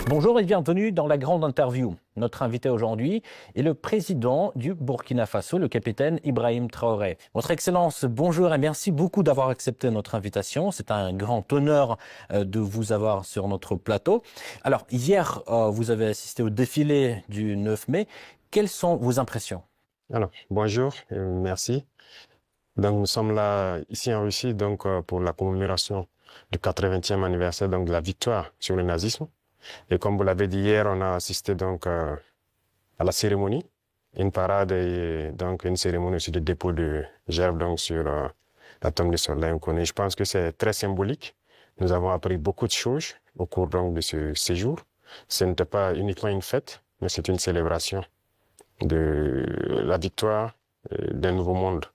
Bonjour et bienvenue dans la grande interview. Notre invité aujourd'hui est le président du Burkina Faso, le capitaine Ibrahim Traoré. Votre Excellence, bonjour et merci beaucoup d'avoir accepté notre invitation. C'est un grand honneur de vous avoir sur notre plateau. Alors, hier, vous avez assisté au défilé du 9 mai. Quelles sont vos impressions? Alors, bonjour et merci. Donc, nous sommes là, ici en Russie, pour la commémoration du 80e anniversaire de la victoire sur le nazisme. Et comme vous l'avez dit hier, on a assisté à la cérémonie, une parade et donc une cérémonie aussi de dépôt de gerbes sur la tombe des soldats inconnus. Je pense que c'est très symbolique. Nous avons appris beaucoup de choses au cours de ce séjour. Ce n'était pas uniquement une fête, mais c'est une célébration de la victoire d'un nouveau monde.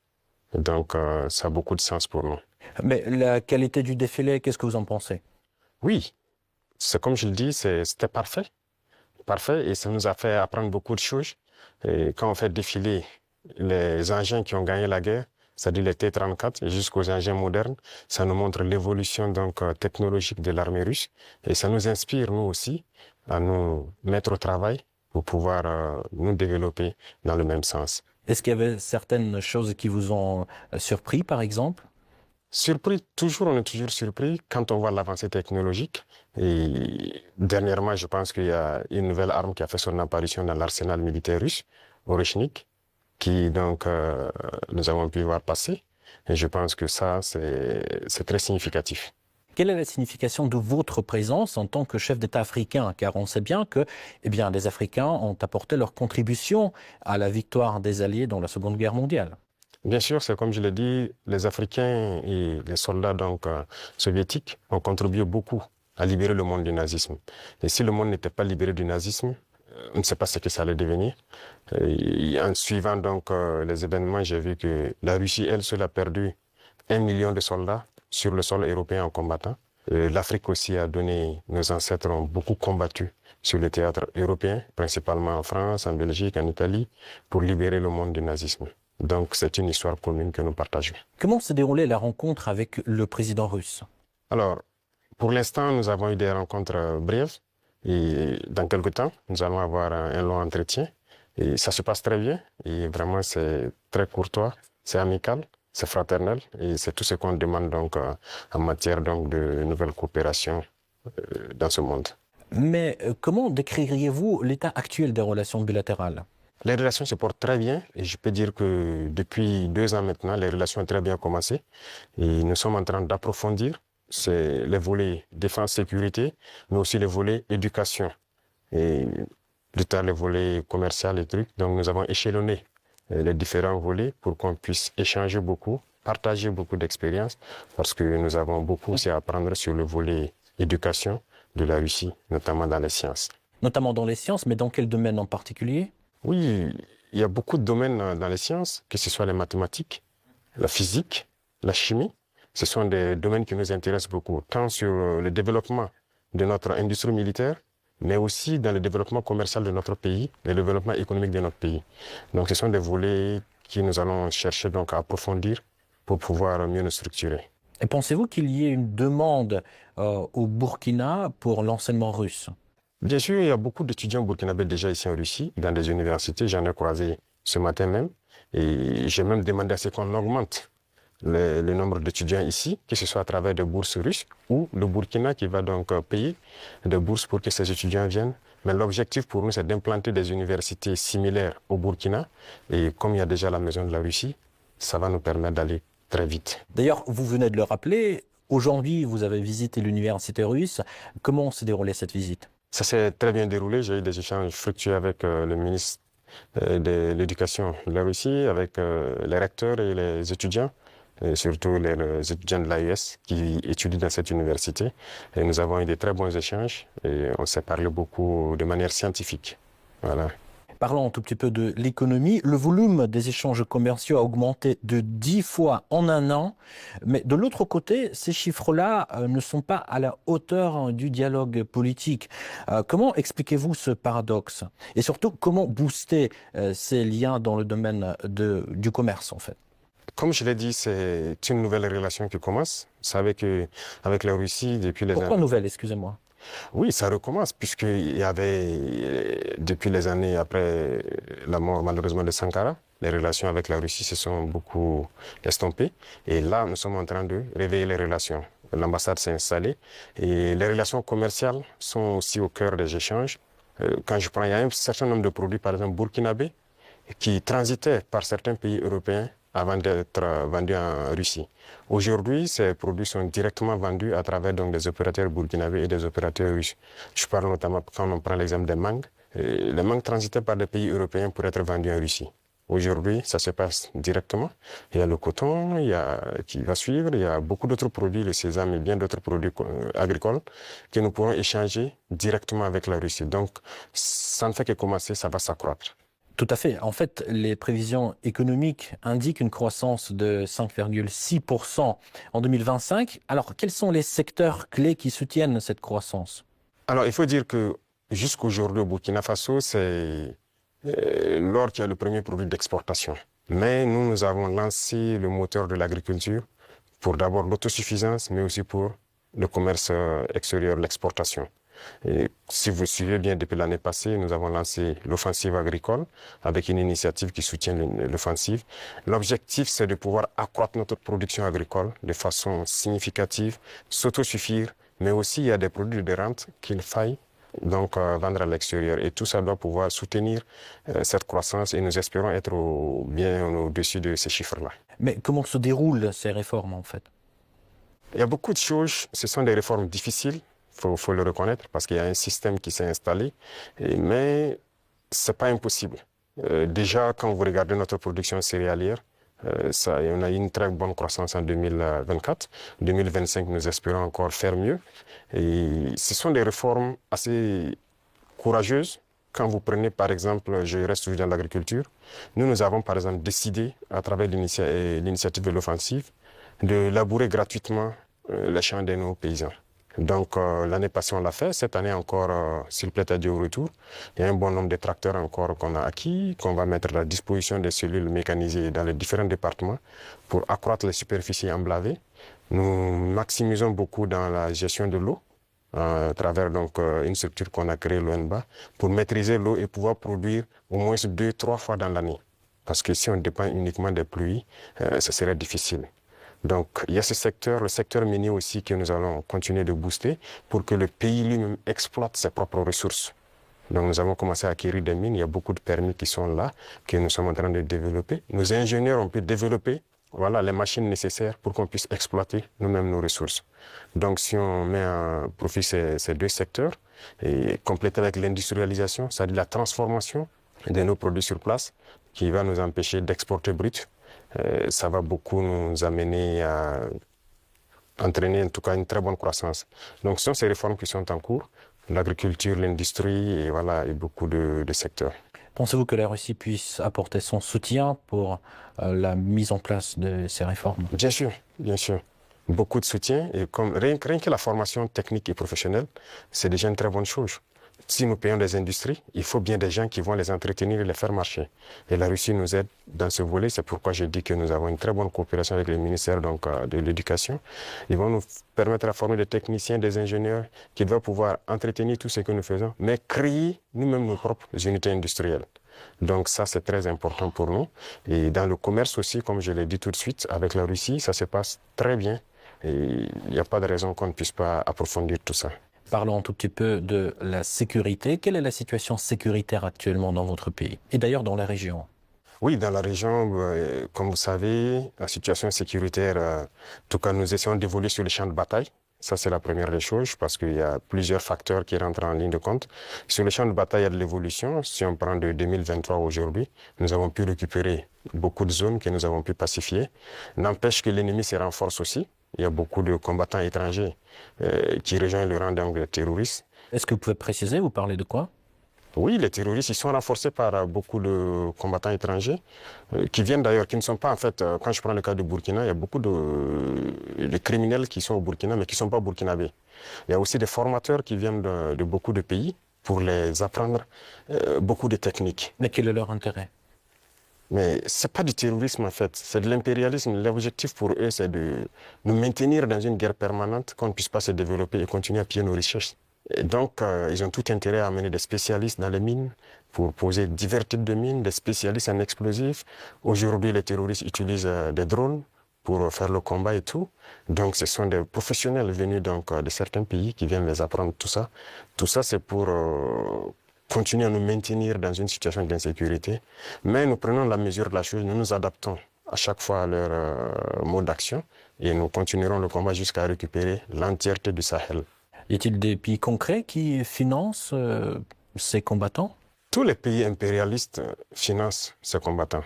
Donc, ça a beaucoup de sens pour nous. Mais la qualité du défilé, qu'est-ce que vous en pensez? Oui, c'est comme je le dis, c'était parfait. Parfait, et ça nous a fait apprendre beaucoup de choses. Et quand on fait défiler les engins qui ont gagné la guerre, c'est-à-dire les T-34 jusqu'aux engins modernes, ça nous montre l'évolution technologique de l'armée russe. Et ça nous inspire, nous aussi, à nous mettre au travail pour pouvoir nous développer dans le même sens. Est-ce qu'il y avait certaines choses qui vous ont surpris, par exemple? Surpris, toujours, on est toujours surpris quand on voit l'avancée technologique. Et dernièrement, je pense qu'il y a une nouvelle arme qui a fait son apparition dans l'arsenal militaire russe, Oreshnik, qui nous avons pu voir passer. Et je pense que ça, c'est très significatif. Quelle est la signification de votre présence en tant que chef d'État africain? Car on sait bien que les Africains ont apporté leur contribution à la victoire des Alliés dans la Seconde Guerre mondiale. Bien sûr, c'est comme je l'ai dit, les Africains et les soldats soviétiques ont contribué beaucoup à libérer le monde du nazisme. Et si le monde n'était pas libéré du nazisme, on ne sait pas ce que ça allait devenir. Et en suivant les événements, j'ai vu que la Russie, elle seule, a perdu 1 million de soldats sur le sol européen en combattant. L'Afrique aussi a donné, nos ancêtres ont beaucoup combattu sur le théâtre européen, principalement en France, en Belgique, en Italie, pour libérer le monde du nazisme. Donc c'est une histoire commune que nous partageons. Comment s'est déroulée la rencontre avec le président russe? Alors, pour l'instant, nous avons eu des rencontres brèves et dans quelques temps, nous allons avoir un long entretien. Et ça se passe très bien et vraiment c'est très courtois, c'est amical, c'est fraternel et c'est tout ce qu'on demande en matière de nouvelles coopérations dans ce monde. Mais comment décririez-vous l'état actuel des relations bilatérales? Les relations se portent très bien et je peux dire que depuis 2 ans maintenant, les relations ont très bien commencé et nous sommes en train d'approfondir les volets défense-sécurité, mais aussi les volets éducation et plus tard les volets commercial et trucs. Donc nous avons échelonné les différents volets pour qu'on puisse échanger beaucoup, partager beaucoup d'expériences parce que nous avons beaucoup aussi à apprendre sur le volet éducation de la Russie, notamment dans les sciences. Notamment dans les sciences, mais dans quel domaine en particulier? Oui, il y a beaucoup de domaines dans les sciences, que ce soit les mathématiques, la physique, la chimie. Ce sont des domaines qui nous intéressent beaucoup, tant sur le développement de notre industrie militaire, mais aussi dans le développement commercial de notre pays, le développement économique de notre pays. Donc ce sont des volets que nous allons chercher à approfondir pour pouvoir mieux nous structurer. Et pensez-vous qu'il y ait une demande au Burkina pour l'enseignement russe? Bien sûr, il y a beaucoup d'étudiants burkinabés déjà ici en Russie, dans des universités. J'en ai croisé ce matin même. Et j'ai même demandé à ce qu'on augmente le nombre d'étudiants ici, que ce soit à travers des bourses russes ou le Burkina qui va payer des bourses pour que ces étudiants viennent. Mais l'objectif pour nous, c'est d'implanter des universités similaires au Burkina. Et comme il y a déjà la maison de la Russie, ça va nous permettre d'aller très vite. D'ailleurs, vous venez de le rappeler, aujourd'hui, vous avez visité l'université russe. Comment s'est déroulée cette visite? Ça s'est très bien déroulé. J'ai eu des échanges fructueux avec le ministre de l'Éducation de la Russie, avec les recteurs et les étudiants, et surtout les étudiants de l'AES qui étudient dans cette université. Et nous avons eu de très bons échanges et on s'est parlé beaucoup de manière scientifique. Voilà. Parlons un tout petit peu de l'économie. Le volume des échanges commerciaux a augmenté de 10 fois en un an. Mais de l'autre côté, ces chiffres-là ne sont pas à la hauteur du dialogue politique. Comment expliquez-vous ce paradoxe? Et surtout, comment booster ces liens dans le domaine du commerce, en fait? Comme je l'ai dit, c'est une nouvelle relation qui commence. Vous savez qu'avec la Russie, depuis les... Pourquoi nouvelle, excusez-moi? Oui, ça recommence, puisqu'il y avait, depuis les années après la mort malheureusement de Sankara, les relations avec la Russie se sont beaucoup estompées. Et là, nous sommes en train de réveiller les relations. L'ambassade s'est installée et les relations commerciales sont aussi au cœur des échanges. Quand je prends, il y a un certain nombre de produits, par exemple burkinabés, qui transitaient par certains pays européens avant d'être vendus en Russie. Aujourd'hui, ces produits sont directement vendus à travers donc, des opérateurs burkinabés et des opérateurs russes. Je parle notamment, quand on prend l'exemple des mangues, les mangues transitaient par des pays européens pour être vendus en Russie. Aujourd'hui, ça se passe directement. Il y a le coton qui va suivre, il y a beaucoup d'autres produits, le sésame et bien d'autres produits agricoles que nous pourrons échanger directement avec la Russie. Donc, ça ne fait que commencer, ça va s'accroître. Tout à fait. En fait, les prévisions économiques indiquent une croissance de 5,6% en 2025. Alors, quels sont les secteurs clés qui soutiennent cette croissance? Alors, il faut dire que jusqu'aujourd'hui, au Burkina Faso, c'est l'or qui est le premier produit d'exportation. Mais nous avons lancé le moteur de l'agriculture pour d'abord l'autosuffisance, mais aussi pour le commerce extérieur, l'exportation. Et si vous suivez bien, depuis l'année passée, nous avons lancé l'offensive agricole avec une initiative qui soutient l'offensive. L'objectif, c'est de pouvoir accroître notre production agricole de façon significative, s'autosuffire, mais aussi il y a des produits de rente qu'il faille donc vendre à l'extérieur. Et tout ça doit pouvoir soutenir cette croissance et nous espérons être bien au-dessus de ces chiffres-là. Mais comment se déroulent ces réformes, en fait? Il y a beaucoup de choses, ce sont des réformes difficiles. Faut le reconnaître parce qu'il y a un système qui s'est installé, mais c'est pas impossible. Déjà, quand vous regardez notre production céréalière, on a eu une très bonne croissance en 2024. 2025, nous espérons encore faire mieux. Et ce sont des réformes assez courageuses. Quand vous prenez, par exemple, je reste toujours dans l'agriculture, nous avons, par exemple, décidé, à travers l'initiative de l'offensive, de labourer gratuitement les champs de nos paysans. Donc l'année passée, on l'a fait. Cette année encore, s'il plaît à Dieu au retour, il y a un bon nombre de tracteurs encore qu'on a acquis, qu'on va mettre à la disposition des cellules mécanisées dans les différents départements pour accroître les superficies emblavées. Nous maximisons beaucoup dans la gestion de l'eau à travers donc une structure qu'on a créée, l'ONBA, pour maîtriser l'eau et pouvoir produire au moins 2-3 fois dans l'année. Parce que si on dépend uniquement des pluies, ce serait difficile. Donc, il y a ce secteur, le secteur minier aussi, que nous allons continuer de booster pour que le pays lui-même exploite ses propres ressources. Donc, nous avons commencé à acquérir des mines. Il y a beaucoup de permis qui sont là, que nous sommes en train de développer. Nos ingénieurs ont pu développer les machines nécessaires pour qu'on puisse exploiter nous-mêmes nos ressources. Donc, si on met à profit ces deux secteurs et compléter avec l'industrialisation, c'est-à-dire la transformation de nos produits sur place, qui va nous empêcher d'exporter brut, ça va beaucoup nous amener à entraîner en tout cas une très bonne croissance. Donc ce sont ces réformes qui sont en cours, l'agriculture, l'industrie et beaucoup de secteurs. Pensez-vous que la Russie puisse apporter son soutien pour la mise en place de ces réformes? Bien sûr, bien sûr. Beaucoup de soutien et rien que la formation technique et professionnelle, c'est déjà une très bonne chose. Si nous payons des industries, il faut bien des gens qui vont les entretenir et les faire marcher. Et la Russie nous aide dans ce volet. C'est pourquoi je dis que nous avons une très bonne coopération avec le ministère de l'Éducation. Ils vont nous permettre de former des techniciens, des ingénieurs qui doivent pouvoir entretenir tout ce que nous faisons, mais créer nous-mêmes nos propres unités industrielles. Donc ça, c'est très important pour nous. Et dans le commerce aussi, comme je l'ai dit tout de suite, avec la Russie, ça se passe très bien. Et il n'y a pas de raison qu'on ne puisse pas approfondir tout ça. Parlons un tout petit peu de la sécurité. Quelle est la situation sécuritaire actuellement dans votre pays et d'ailleurs dans la région? Oui, dans la région, comme vous savez, la situation sécuritaire, en tout cas, nous essayons d'évoluer sur les champs de bataille. Ça, c'est la première des choses parce qu'il y a plusieurs facteurs qui rentrent en ligne de compte. Sur les champs de bataille, il y a de l'évolution. Si on prend de 2023 aujourd'hui, nous avons pu récupérer beaucoup de zones que nous avons pu pacifier. N'empêche que l'ennemi se renforce aussi. Il y a beaucoup de combattants étrangers qui rejoignent le rang des terroristes. Est-ce que vous pouvez préciser, vous parlez de quoi? Oui, les terroristes, ils sont renforcés par beaucoup de combattants étrangers qui viennent d'ailleurs, qui ne sont pas en fait, quand je prends le cas du Burkina, il y a beaucoup de criminels qui sont au Burkina mais qui ne sont pas burkinabés. Il y a aussi des formateurs qui viennent de beaucoup de pays pour les apprendre beaucoup de techniques. Mais quel est leur intérêt? Mais ce n'est pas du terrorisme en fait, c'est de l'impérialisme. L'objectif pour eux, c'est de nous maintenir dans une guerre permanente, qu'on ne puisse pas se développer et continuer à piller nos richesses. Et donc, ils ont tout intérêt à amener des spécialistes dans les mines pour poser divers types de mines, des spécialistes en explosifs. Aujourd'hui, les terroristes utilisent des drones pour faire le combat et tout. Donc, ce sont des professionnels venus donc, de certains pays qui viennent les apprendre tout ça. Tout ça, c'est pour continuer à nous maintenir dans une situation d'insécurité. Mais nous prenons la mesure de la chose, nous nous adaptons à chaque fois à leur mode d'action et nous continuerons le combat jusqu'à récupérer l'entièreté du Sahel. Y a-t-il des pays concrets qui financent ces combattants? Tous les pays impérialistes financent ces combattants.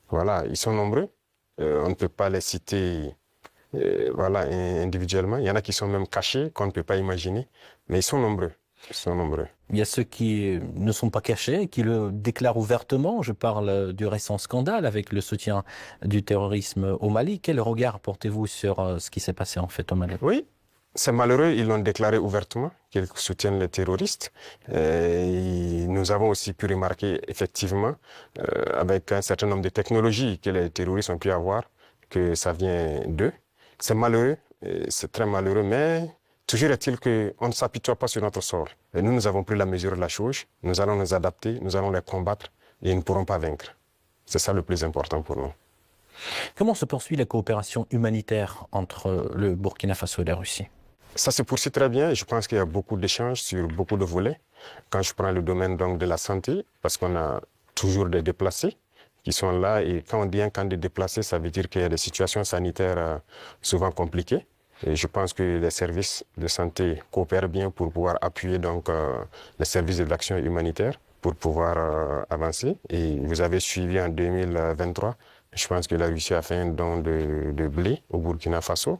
Voilà, ils sont nombreux. On ne peut pas les citer voilà, individuellement. Il y en a qui sont même cachés, qu'on ne peut pas imaginer. Mais ils sont nombreux. Ils sont nombreux. Il y a ceux qui ne sont pas cachés, qui le déclarent ouvertement. Je parle du récent scandale avec le soutien du terrorisme au Mali. Quel regard portez-vous sur ce qui s'est passé en fait au Mali? Oui, c'est malheureux, ils l'ont déclaré ouvertement, qu'ils soutiennent les terroristes. Et nous avons aussi pu remarquer, effectivement, avec un certain nombre de technologies que les terroristes ont pu avoir, que ça vient d'eux. C'est malheureux, c'est très malheureux, mais toujours est-il qu'on ne s'apitoie pas sur notre sort. Et nous avons pris la mesure de la chose, nous allons nous adapter, nous allons les combattre et ils ne pourront pas vaincre. C'est ça le plus important pour nous. Comment se poursuit la coopération humanitaire entre le Burkina Faso et la Russie? Ça se poursuit très bien et je pense qu'il y a beaucoup d'échanges sur beaucoup de volets. Quand je prends le domaine donc, de la santé, parce qu'on a toujours des déplacés qui sont là et quand on dit un camp de déplacés, ça veut dire qu'il y a des situations sanitaires souvent compliquées. Et je pense que les services de santé coopèrent bien pour pouvoir appuyer donc, les services de l'action humanitaire pour pouvoir avancer. Et vous avez suivi en 2023, je pense que la Russie a fait un don de blé au Burkina Faso.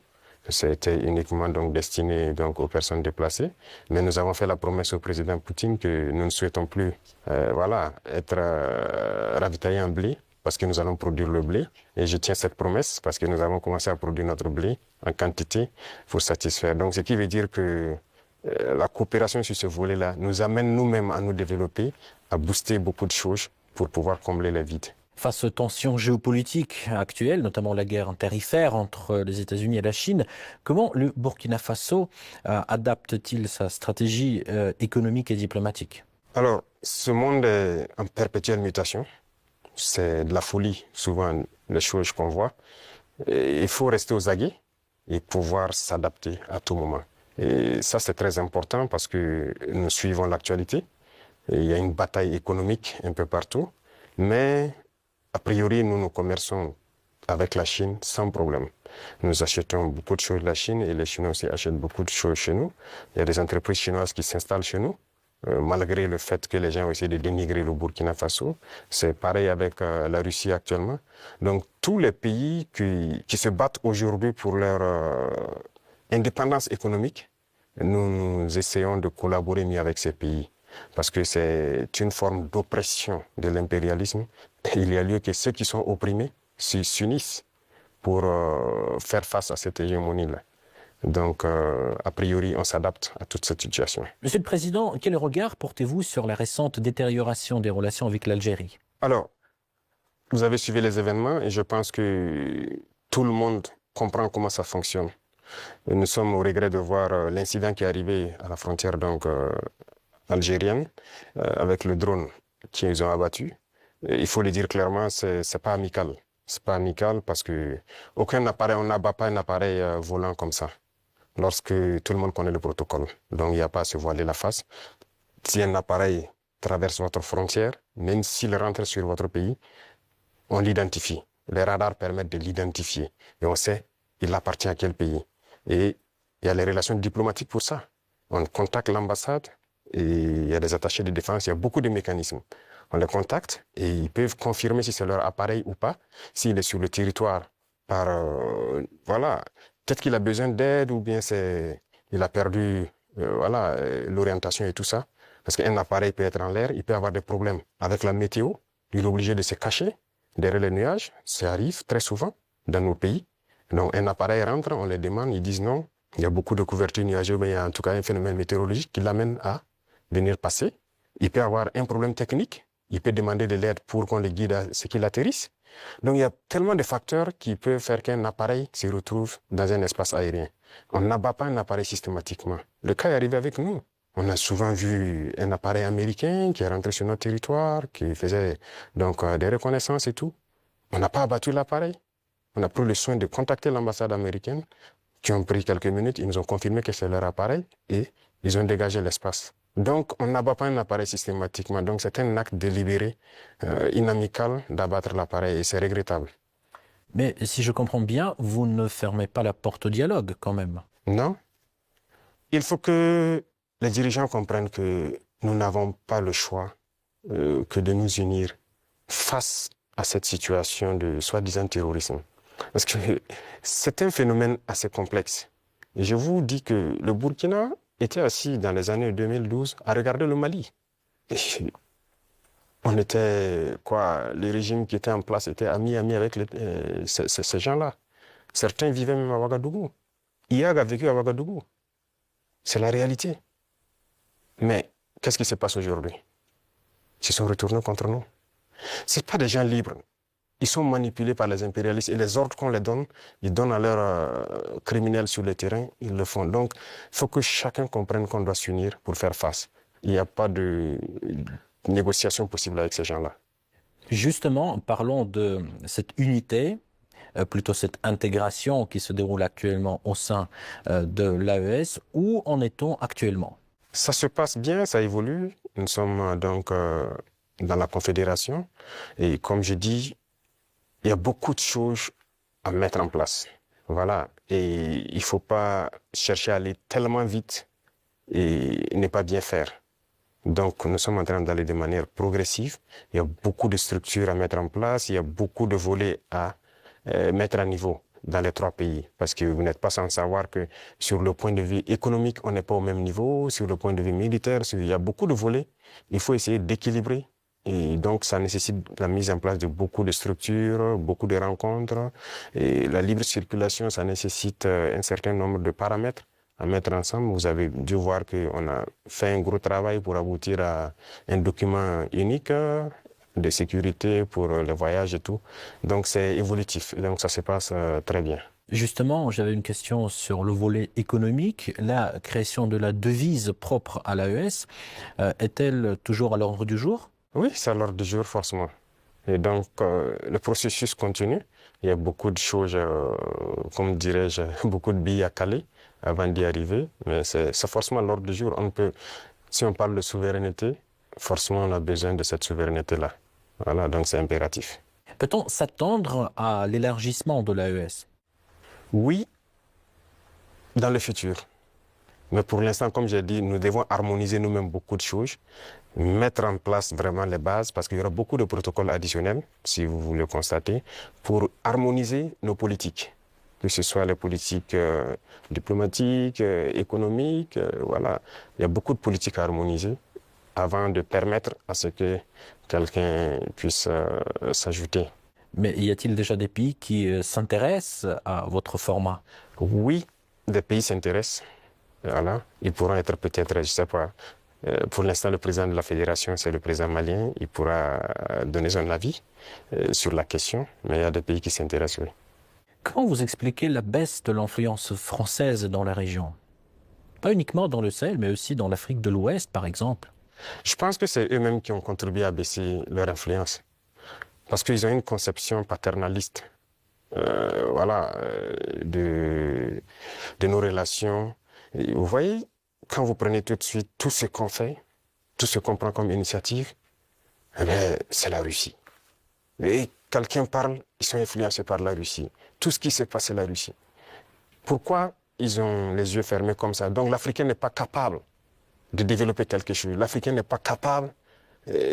C'était uniquement donc destiné donc aux personnes déplacées. Mais nous avons fait la promesse au président Poutine que nous ne souhaitons plus voilà, être ravitaillés en blé parce que nous allons produire le blé. Et je tiens cette promesse parce que nous avons commencé à produire notre blé en quantité pour satisfaire. Donc ce qui veut dire que la coopération sur ce volet-là nous amène nous-mêmes à nous développer, à booster beaucoup de choses pour pouvoir combler les vides. Face aux tensions géopolitiques actuelles, notamment la guerre tarifaire entre les États-Unis et la Chine, comment le Burkina Faso adapte-t-il sa stratégie économique et diplomatique? Alors, ce monde est en perpétuelle mutation. C'est de la folie, souvent, les choses qu'on voit. Et il faut rester aux aguets et pouvoir s'adapter à tout moment. Et ça, c'est très important parce que nous suivons l'actualité. Il y a une bataille économique un peu partout. Mais a priori, nous commerçons avec la Chine sans problème. Nous achetons beaucoup de choses de la Chine et les Chinois aussi achètent beaucoup de choses chez nous. Il y a des entreprises chinoises qui s'installent chez nous, malgré le fait que les gens ont essayé de dénigrer le Burkina Faso. C'est pareil avec la Russie actuellement. Donc tous les pays qui se battent aujourd'hui pour leur indépendance économique, nous essayons de collaborer mieux avec ces pays. Parce que c'est une forme d'oppression de l'impérialisme. Il y a lieu que ceux qui sont opprimés s'unissent pour faire face à cette hégémonie-là. Donc, a priori, on s'adapte à toute cette situation. Monsieur le Président, quel regard portez-vous sur la récente détérioration des relations avec l'Algérie? Alors, vous avez suivi les événements et je pense que tout le monde comprend comment ça fonctionne. Et nous sommes au regret de voir l'incident qui est arrivé à la frontière donc, algérienne avec le drone qu'ils ont abattu. Et il faut le dire clairement, c'est pas amical. C'est pas amical parce que aucun appareil, on n'abat pas un appareil volant comme ça. Lorsque tout le monde connaît le protocole. Donc il n'y a pas à se voiler la face. Si un appareil traverse votre frontière, même s'il rentre sur votre pays, on l'identifie. Les radars permettent de l'identifier. Et on sait il appartient à quel pays. Et il y a les relations diplomatiques pour ça. On contacte l'ambassade et il y a des attachés de défense, il y a beaucoup de mécanismes. On les contacte et ils peuvent confirmer si c'est leur appareil ou pas, s'il est sur le territoire par, voilà, peut-être qu'il a besoin d'aide ou bien il a perdu voilà, l'orientation et tout ça. Parce qu'un appareil peut être en l'air, il peut avoir des problèmes avec la météo, il est obligé de se cacher derrière les nuages, ça arrive très souvent dans nos pays. Donc un appareil rentre, on les demande, ils disent non, il y a beaucoup de couverture nuageuse, mais il y a en tout cas un phénomène météorologique qui l'amène à venir passer. Il peut avoir un problème technique, il peut demander de l'aide pour qu'on le guide à ce qu'il atterrisse. Donc il y a tellement de facteurs qui peuvent faire qu'un appareil se retrouve dans un espace aérien. On n'abat pas un appareil systématiquement. Le cas est arrivé avec nous. On a souvent vu un appareil américain qui est rentré sur notre territoire, qui faisait donc des reconnaissances et tout. On n'a pas abattu l'appareil. On a pris le soin de contacter l'ambassade américaine, qui ont pris quelques minutes. Ils nous ont confirmé que c'est leur appareil et ils ont dégagé l'espace. Donc, on n'abat pas un appareil systématiquement. Donc, c'est un acte délibéré, inamical d'abattre l'appareil et c'est regrettable. Mais si je comprends bien, vous ne fermez pas la porte au dialogue quand même. Non. Il faut que les dirigeants comprennent que nous n'avons pas le choix que de nous unir face à cette situation de soi-disant terrorisme. Parce que c'est un phénomène assez complexe. Et je vous dis que le Burkina était assis dans les années 2012 à regarder le Mali. Et on était, quoi, le régime qui était en place était ami avec ces gens-là. Certains vivaient même à Ouagadougou. IAG a vécu à Ouagadougou. C'est la réalité. Mais qu'est-ce qui se passe aujourd'hui? Ils se sont retournés contre nous. Ce pas des gens libres. Ils sont manipulés par les impérialistes et les ordres qu'on les donne, ils donnent à leurs criminels sur le terrain, ils le font. Donc, il faut que chacun comprenne qu'on doit s'unir pour faire face. Il n'y a pas de négociation possible avec ces gens-là. Justement, parlons de cette unité, plutôt cette intégration qui se déroule actuellement au sein de l'AES. Où en est-on actuellement? Ça se passe bien, ça évolue. Nous sommes donc dans la Confédération et comme je dis, il y a beaucoup de choses à mettre en place. Voilà. Et il ne faut pas chercher à aller tellement vite et ne pas bien faire. Donc, nous sommes en train d'aller de manière progressive. Il y a beaucoup de structures à mettre en place. Il y a beaucoup de volets à mettre à niveau dans les trois pays. Parce que vous n'êtes pas sans savoir que sur le point de vue économique, on n'est pas au même niveau. Sur le point de vue militaire, il y a beaucoup de volets. Il faut essayer d'équilibrer. Et donc, ça nécessite la mise en place de beaucoup de structures, beaucoup de rencontres. Et la libre circulation, ça nécessite un certain nombre de paramètres à mettre ensemble. Vous avez dû voir qu'on a fait un gros travail pour aboutir à un document unique de sécurité pour les voyages et tout. Donc, c'est évolutif. Donc, ça se passe très bien. Justement, j'avais une question sur le volet économique. La création de la devise propre à l'AES est-elle toujours à l'ordre du jour? Oui, c'est à l'ordre du jour, forcément. Et donc, le processus continue. Il y a beaucoup de choses, comme dirais-je, beaucoup de billes à caler avant d'y arriver. Mais c'est forcément à l'ordre du jour. Si on parle de souveraineté, forcément, on a besoin de cette souveraineté-là. Voilà, donc c'est impératif. Peut-on s'attendre à l'élargissement de l'AES? Oui, dans le futur. Mais pour l'instant, comme j'ai dit, nous devons harmoniser nous-mêmes beaucoup de choses, mettre en place vraiment les bases, parce qu'il y aura beaucoup de protocoles additionnels, si vous le constatez, pour harmoniser nos politiques, que ce soit les politiques diplomatiques, économiques, voilà. Il y a beaucoup de politiques à harmoniser avant de permettre à ce que quelqu'un puisse s'ajouter. Mais y a-t-il déjà des pays qui s'intéressent à votre format? Oui, des pays s'intéressent. Voilà. Ils pourront être peut-être, je ne sais pas, pour l'instant, le président de la fédération, c'est le président malien. Il pourra donner son avis sur la question, mais il y a des pays qui s'intéressent, oui. Comment vous expliquez la baisse de l'influence française dans la région? Pas uniquement dans le Sahel, mais aussi dans l'Afrique de l'Ouest, par exemple. Je pense que c'est eux-mêmes qui ont contribué à baisser leur influence, parce qu'ils ont une conception paternaliste, voilà, de nos relations. Et vous voyez, quand vous prenez tout de suite tout ce qu'on fait, tout ce qu'on prend comme initiative, eh bien, c'est la Russie. Et quelqu'un parle, ils sont influencés par la Russie. Tout ce qui se passe, c'est la Russie. Pourquoi ils ont les yeux fermés comme ça? Donc l'Africain n'est pas capable de développer quelque chose. L'Africain n'est pas capable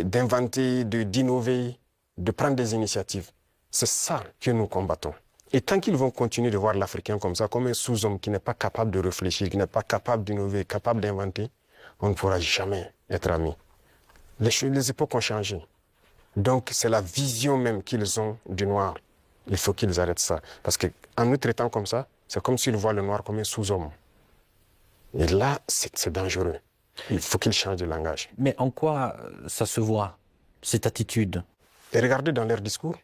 d'inventer, d'innover, de prendre des initiatives. C'est ça que nous combattons. Et tant qu'ils vont continuer de voir l'Africain comme ça, comme un sous-homme qui n'est pas capable de réfléchir, qui n'est pas capable d'innover, capable d'inventer, on ne pourra jamais être amis. Les époques ont changé. Donc c'est la vision même qu'ils ont du noir. Il faut qu'ils arrêtent ça. Parce qu'en nous traitant comme ça, c'est comme s'ils voient le noir comme un sous-homme. Et là, c'est dangereux. Il faut qu'ils changent de langage. Mais en quoi ça se voit, cette attitude? Et regardez dans leurs discours.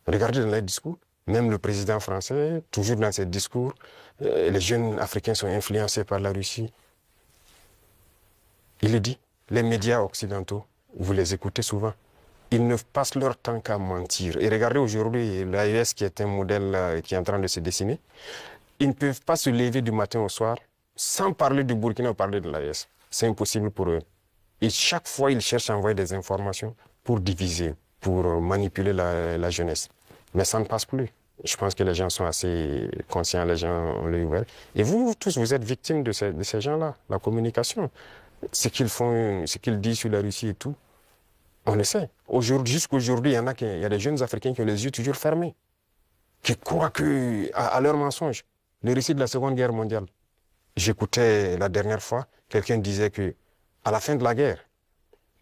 Regardez dans leurs discours. Même le président français, toujours dans ses discours, les jeunes Africains sont influencés par la Russie. Il le dit. Les médias occidentaux, vous les écoutez souvent. Ils ne passent leur temps qu'à mentir. Et regardez aujourd'hui l'AES qui est un modèle qui est en train de se dessiner. Ils ne peuvent pas se lever du matin au soir sans parler du Burkina ou parler de l'AES. C'est impossible pour eux. Et chaque fois, ils cherchent à envoyer des informations pour diviser, pour manipuler la jeunesse. Mais ça ne passe plus. Je pense que les gens sont assez conscients, les gens ont l'œil ouvert. Et vous tous, vous êtes victimes de ces gens-là, la communication. Ce qu'ils font, ce qu'ils disent sur la Russie et tout, on le sait. Jusqu'aujourd'hui, il y a des jeunes Africains qui ont les yeux toujours fermés, qui croient à leurs mensonges. Le récit de la Seconde Guerre mondiale. J'écoutais la dernière fois, quelqu'un disait que à la fin de la guerre,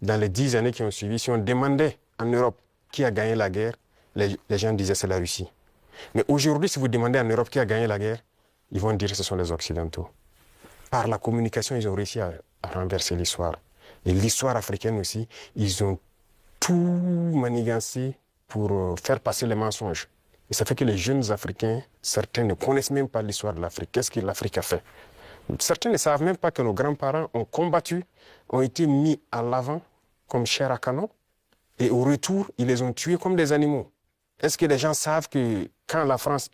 dans les 10 années qui ont suivi, si on demandait en Europe qui a gagné la guerre, les gens disaient c'est la Russie. Mais aujourd'hui, si vous demandez en Europe qui a gagné la guerre, ils vont dire que ce sont les Occidentaux. Par la communication, ils ont réussi à renverser l'histoire. Et l'histoire africaine aussi, ils ont tout manigancé pour faire passer les mensonges. Et ça fait que les jeunes Africains, certains ne connaissent même pas l'histoire de l'Afrique. Qu'est-ce que l'Afrique a fait? Certains ne savent même pas que nos grands-parents ont combattu, ont été mis à l'avant comme chair à canon. Et au retour, ils les ont tués comme des animaux. Est-ce que les gens savent que quand la France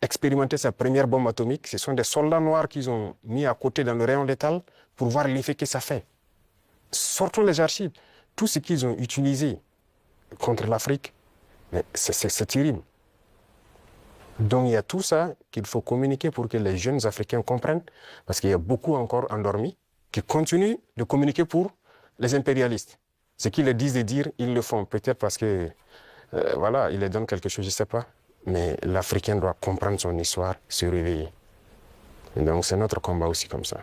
expérimentait sa première bombe atomique, ce sont des soldats noirs qu'ils ont mis à côté dans le rayon létal pour voir l'effet que ça fait? Sortons les archives. Tout ce qu'ils ont utilisé contre l'Afrique, c'est terrible. Donc il y a tout ça qu'il faut communiquer pour que les jeunes Africains comprennent, parce qu'il y a beaucoup encore endormis qui continuent de communiquer pour les impérialistes. Ce qu'ils leur disent de dire, ils le font. Peut-être parce que, voilà, ils leur donnent quelque chose, je ne sais pas. Mais l'Africain doit comprendre son histoire, se réveiller. Et donc c'est notre combat aussi comme ça.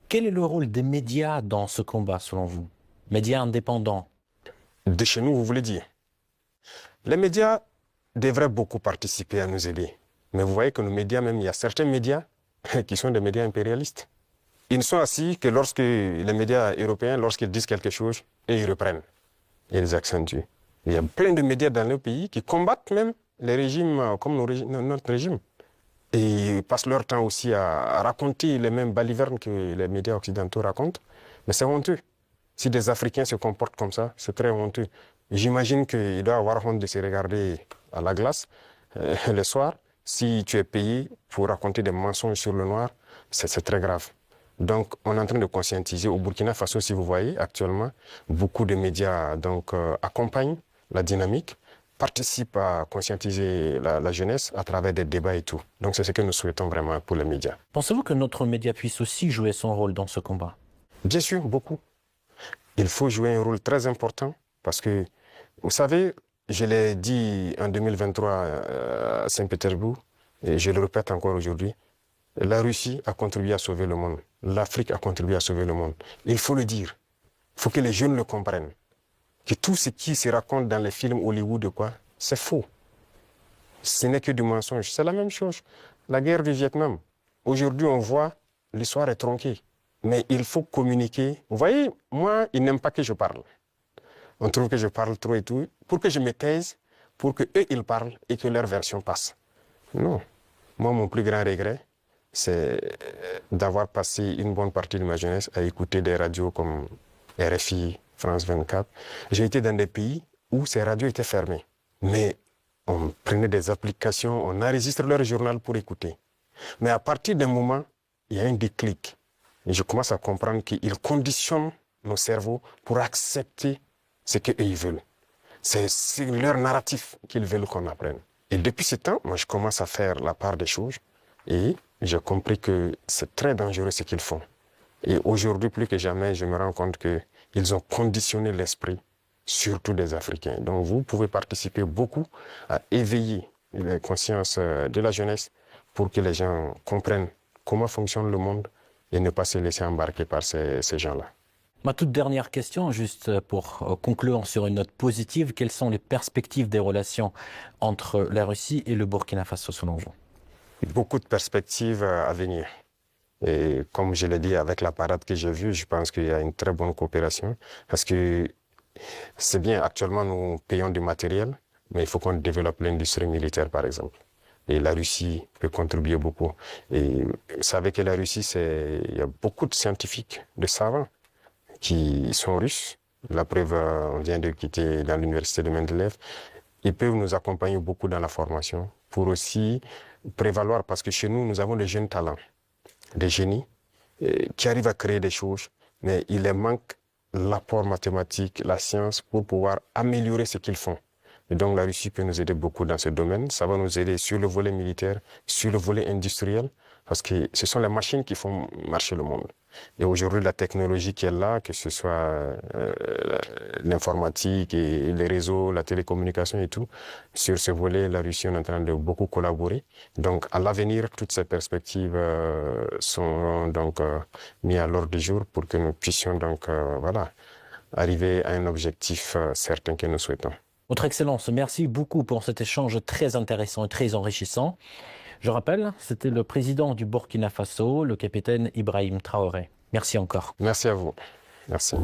Quel est le rôle des médias dans ce combat, selon vous? Médias indépendants? De chez nous, vous voulez dire? Les médias devraient beaucoup participer à nous aider. Mais vous voyez que nos médias, même, il y a certains médias qui sont des médias impérialistes. Ils ne sont assis que lorsque les médias européens, lorsqu'ils disent quelque chose, et ils reprennent. Et ils accentuent. Il y a plein de médias dans nos pays qui combattent même les régimes comme notre régime. Et ils passent leur temps aussi à raconter les mêmes balivernes que les médias occidentaux racontent. Mais c'est honteux. Si des Africains se comportent comme ça, c'est très honteux. J'imagine qu'il doit avoir honte de se regarder à la glace le soir. Si tu es payé pour raconter des mensonges sur le noir, c'est très grave. Donc, on est en train de conscientiser. Au Burkina Faso, si vous voyez, actuellement, beaucoup de médias accompagnent la dynamique, participent à conscientiser la jeunesse à travers des débats et tout. Donc, c'est ce que nous souhaitons vraiment pour les médias. Pensez-vous que notre média puisse aussi jouer son rôle dans ce combat? Bien sûr, beaucoup. Il faut jouer un rôle très important parce que, vous savez, je l'ai dit en 2023 à Saint-Pétersbourg et je le répète encore aujourd'hui, la Russie a contribué à sauver le monde. L'Afrique a contribué à sauver le monde. Il faut le dire. Il faut que les jeunes le comprennent. Que tout ce qui se raconte dans les films Hollywood, c'est faux. Ce n'est que du mensonge. C'est la même chose. La guerre du Vietnam. Aujourd'hui, on voit, l'histoire est tronquée. Mais il faut communiquer. Vous voyez, moi, ils n'aiment pas que je parle. On trouve que je parle trop et tout. Pour que je me taise, pour qu'eux, ils parlent et que leur version passe. Non. Moi, mon plus grand regret, c'est d'avoir passé une bonne partie de ma jeunesse à écouter des radios comme RFI, France 24. J'ai été dans des pays où ces radios étaient fermées. Mais on prenait des applications, on enregistre leur journal pour écouter. Mais à partir d'un moment, il y a un déclic. Et je commence à comprendre qu'ils conditionnent nos cerveaux pour accepter ce qu'eux veulent. C'est leur narratif qu'ils veulent qu'on apprenne. Et depuis ce temps, moi, je commence à faire la part des choses. Et j'ai compris que c'est très dangereux ce qu'ils font. Et aujourd'hui, plus que jamais, je me rends compte qu'ils ont conditionné l'esprit, surtout des Africains. Donc vous pouvez participer beaucoup à éveiller les consciences de la jeunesse pour que les gens comprennent comment fonctionne le monde et ne pas se laisser embarquer par ces gens-là. Ma toute dernière question, juste pour conclure sur une note positive, quelles sont les perspectives des relations entre la Russie et le Burkina Faso selon vous? Beaucoup de perspectives à venir. Et comme je l'ai dit, avec la parade que j'ai vue, je pense qu'il y a une très bonne coopération. Parce que c'est bien, actuellement, nous payons du matériel, mais il faut qu'on développe l'industrie militaire, par exemple. Et la Russie peut contribuer beaucoup. Et vous savez que la Russie, il y a beaucoup de scientifiques, de savants, qui sont russes. La preuve, on vient de quitter dans l'université de Mendeleev. Ils peuvent nous accompagner beaucoup dans la formation pour aussi prévaloir, parce que chez nous, nous avons des jeunes talents, des génies qui arrivent à créer des choses, mais il leur manque l'apport mathématique, la science pour pouvoir améliorer ce qu'ils font. Et donc la Russie peut nous aider beaucoup dans ce domaine. Ça va nous aider sur le volet militaire, sur le volet industriel, parce que ce sont les machines qui font marcher le monde. Et aujourd'hui, la technologie qui est là, que ce soit l'informatique et les réseaux, la télécommunication et tout, sur ce volet, la Russie est en train de beaucoup collaborer. Donc, à l'avenir, toutes ces perspectives sont donc mises à l'ordre du jour pour que nous puissions donc voilà, arriver à un objectif certain que nous souhaitons. Votre Excellence, merci beaucoup pour cet échange très intéressant et très enrichissant. Je rappelle, c'était le président du Burkina Faso, le capitaine Ibrahim Traoré. Merci encore. Merci à vous. Merci.